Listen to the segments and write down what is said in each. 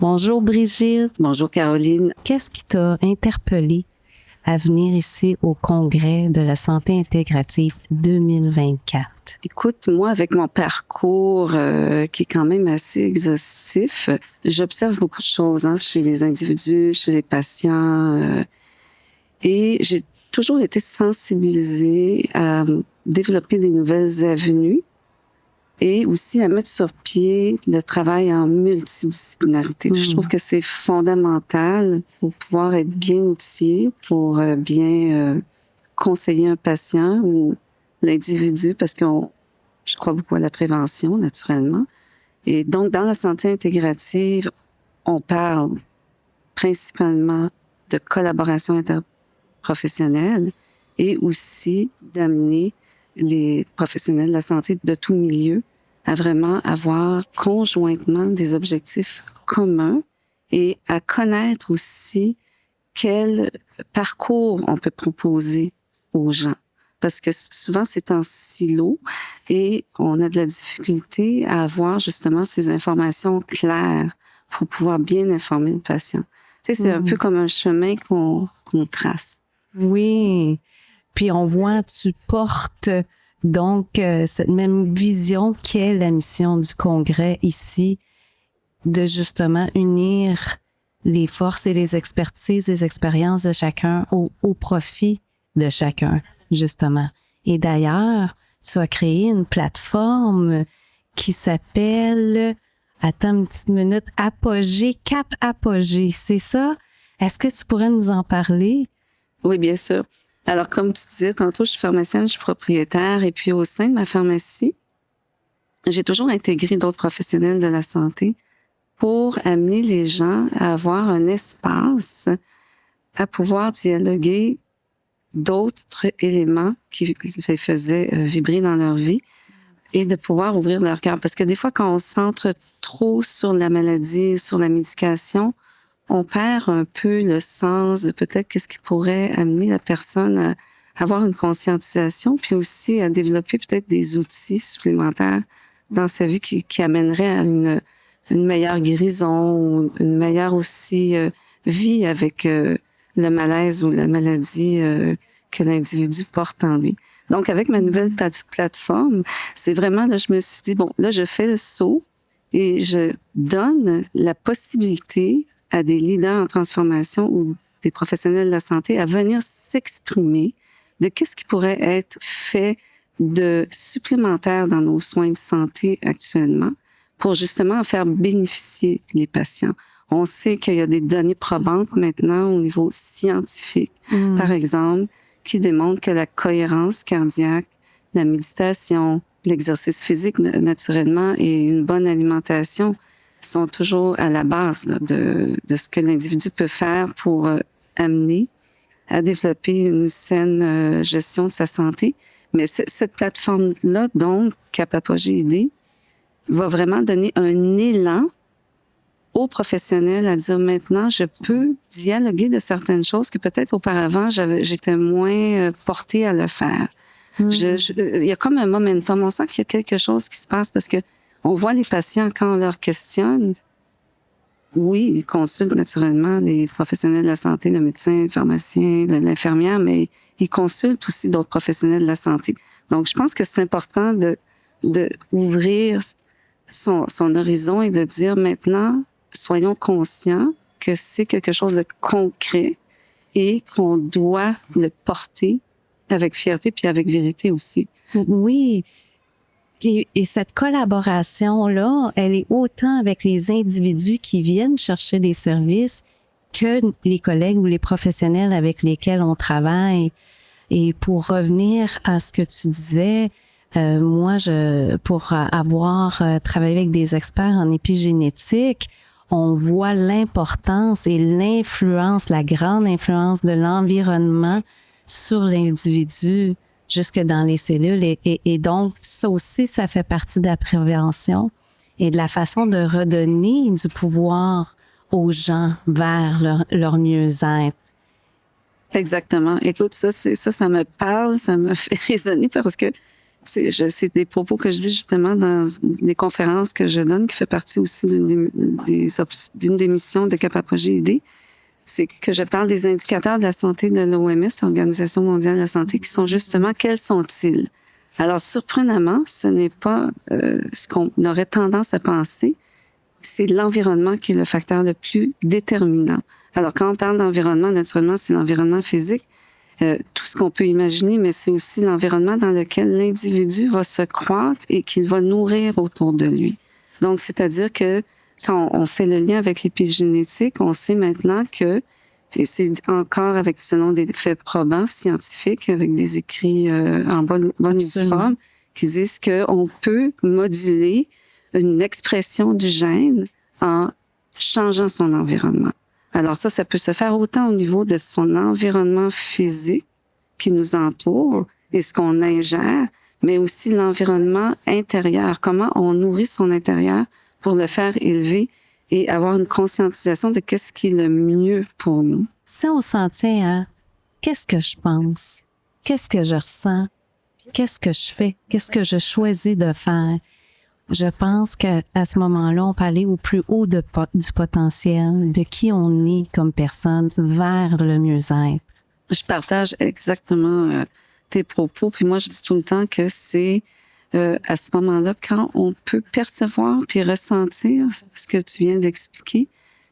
Bonjour Brigitte. Bonjour Caroline. Qu'est-ce qui t'a interpellée à venir ici au Congrès de la santé intégrative 2024? Écoute, moi, avec mon parcours qui est quand même assez exhaustif, j'observe beaucoup de choses chez les individus, chez les patients. Et j'ai toujours été sensibilisée à développer des nouvelles avenues et aussi à mettre sur pied le travail en multidisciplinarité. Je trouve que c'est fondamental pour pouvoir être bien outillé, pour bien conseiller un patient ou l'individu, parce je crois beaucoup à la prévention, naturellement. Et donc, dans la santé intégrative, on parle principalement de collaboration interprofessionnelle et aussi d'amener les professionnels de la santé de tout milieu à vraiment avoir conjointement des objectifs communs et à connaître aussi quel parcours on peut proposer aux gens. Parce que souvent, c'est en silo et on a de la difficulté à avoir justement ces informations claires pour pouvoir bien informer le patient. Tu sais, c'est un peu comme un chemin qu'on trace. Oui. Puis on voit, tu portes donc cette même vision qu'est la mission du Congrès ici, de justement unir les forces et les expertises, les expériences de chacun au profit de chacun, justement. Et d'ailleurs, tu as créé une plateforme qui s'appelle, attends une petite minute, Apogée, Cap Apogée, c'est ça? Est-ce que tu pourrais nous en parler? Oui, bien sûr. Alors, comme tu disais tantôt, je suis pharmacienne, je suis propriétaire, et puis au sein de ma pharmacie, j'ai toujours intégré d'autres professionnels de la santé pour amener les gens à avoir un espace à pouvoir dialoguer d'autres éléments qui les faisaient vibrer dans leur vie et de pouvoir ouvrir leur cœur. Parce que des fois, quand on se centre trop sur la maladie, sur la médication, on perd un peu le sens de peut-être qu'est-ce qui pourrait amener la personne à avoir une conscientisation, puis aussi à développer peut-être des outils supplémentaires dans sa vie qui amèneraient à une meilleure guérison ou une meilleure aussi vie avec le malaise ou la maladie que l'individu porte en lui. Donc, avec ma nouvelle plateforme, c'est vraiment, là, je me suis dit, bon, là, je fais le saut et je donne la possibilité à des leaders en transformation ou des professionnels de la santé à venir s'exprimer de qu'est-ce qui pourrait être fait de supplémentaire dans nos soins de santé actuellement pour justement en faire bénéficier les patients. On sait qu'il y a des données probantes maintenant au niveau scientifique, par exemple, qui démontrent que la cohérence cardiaque, la méditation, l'exercice physique naturellement et une bonne alimentation sont toujours à la base là, de ce que l'individu peut faire pour amener à développer une saine gestion de sa santé. Mais cette plateforme-là, donc, Cap Apogée ID, va vraiment donner un élan aux professionnels à dire maintenant, je peux dialoguer de certaines choses que peut-être auparavant, j'étais moins portée à le faire. Il y a comme un momentum. On sent qu'il y a quelque chose qui se passe parce que on voit les patients quand on leur questionne. Oui, ils consultent naturellement les professionnels de la santé, le médecin, le pharmacien, l'infirmière, mais ils consultent aussi d'autres professionnels de la santé. Donc, je pense que c'est important de ouvrir son horizon et de dire maintenant, soyons conscients que c'est quelque chose de concret et qu'on doit le porter avec fierté puis avec vérité aussi. Oui. Et cette collaboration-là, elle est autant avec les individus qui viennent chercher des services que les collègues ou les professionnels avec lesquels on travaille. Et pour revenir à ce que tu disais, moi, pour avoir travaillé avec des experts en épigénétique, on voit l'importance et l'influence, la grande influence de l'environnement sur l'individu jusque dans les cellules. Et donc, ça aussi, ça fait partie de la prévention et de la façon de redonner du pouvoir aux gens vers leur mieux-être. Exactement. Écoute, ça me parle, ça me fait résonner parce que C'est des propos que je dis justement dans des conférences que je donne, qui fait partie aussi d'une des missions de Cap Projet ID. C'est que je parle des indicateurs de la santé de l'OMS, l'Organisation mondiale de la santé, qui sont justement, quels sont-ils? Alors, surprenamment, ce n'est pas ce qu'on aurait tendance à penser, c'est l'environnement qui est le facteur le plus déterminant. Alors, quand on parle d'environnement, naturellement, c'est l'environnement physique, tout ce qu'on peut imaginer, mais c'est aussi l'environnement dans lequel l'individu va se croître et qu'il va nourrir autour de lui. Donc, c'est-à-dire que quand on fait le lien avec l'épigénétique, on sait maintenant que, et c'est encore avec selon des faits probants scientifiques, avec des écrits en bonne forme, qui disent qu'on peut moduler une expression du gène en changeant son environnement. Alors ça peut se faire autant au niveau de son environnement physique qui nous entoure et ce qu'on ingère, mais aussi l'environnement intérieur, comment on nourrit son intérieur pour le faire élever et avoir une conscientisation de qu'est-ce qui est le mieux pour nous. Si on s'en tient à qu'est-ce que je pense, qu'est-ce que je ressens, qu'est-ce que je fais, qu'est-ce que je choisis de faire, je pense qu'à ce moment-là, on peut aller au plus haut du potentiel, de qui on est comme personne, vers le mieux-être. Je partage exactement tes propos. Puis moi, je dis tout le temps que c'est à ce moment-là, quand on peut percevoir puis ressentir ce que tu viens d'expliquer,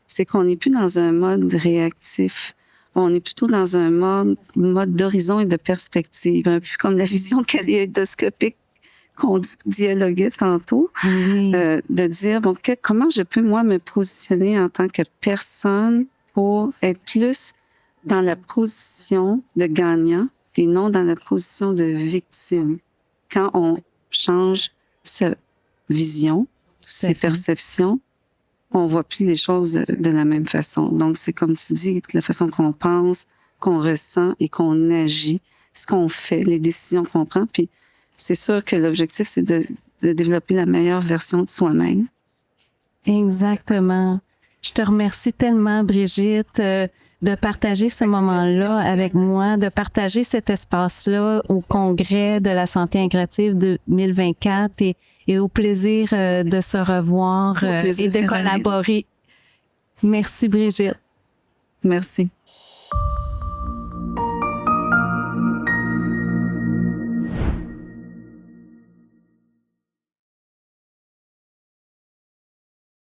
c'est qu'on n'est plus dans un mode réactif. On est plutôt dans un mode d'horizon et de perspective, un peu comme la vision kaléidoscopique qu'on dialoguait tantôt, de dire, bon, comment je peux, moi, me positionner en tant que personne pour être plus dans la position de gagnant et non dans la position de victime. Quand on change sa vision, ses perceptions, on voit plus les choses de la même façon. Donc, c'est comme tu dis, la façon qu'on pense, qu'on ressent et qu'on agit, ce qu'on fait, les décisions qu'on prend. Puis, c'est sûr que l'objectif, c'est de développer la meilleure version de soi-même. Exactement. Je te remercie tellement, Brigitte, de partager ce moment-là avec moi, de partager cet espace-là au Congrès de la santé intégrative 2024 et au plaisir de se revoir et de collaborer. Merci, Brigitte. Merci.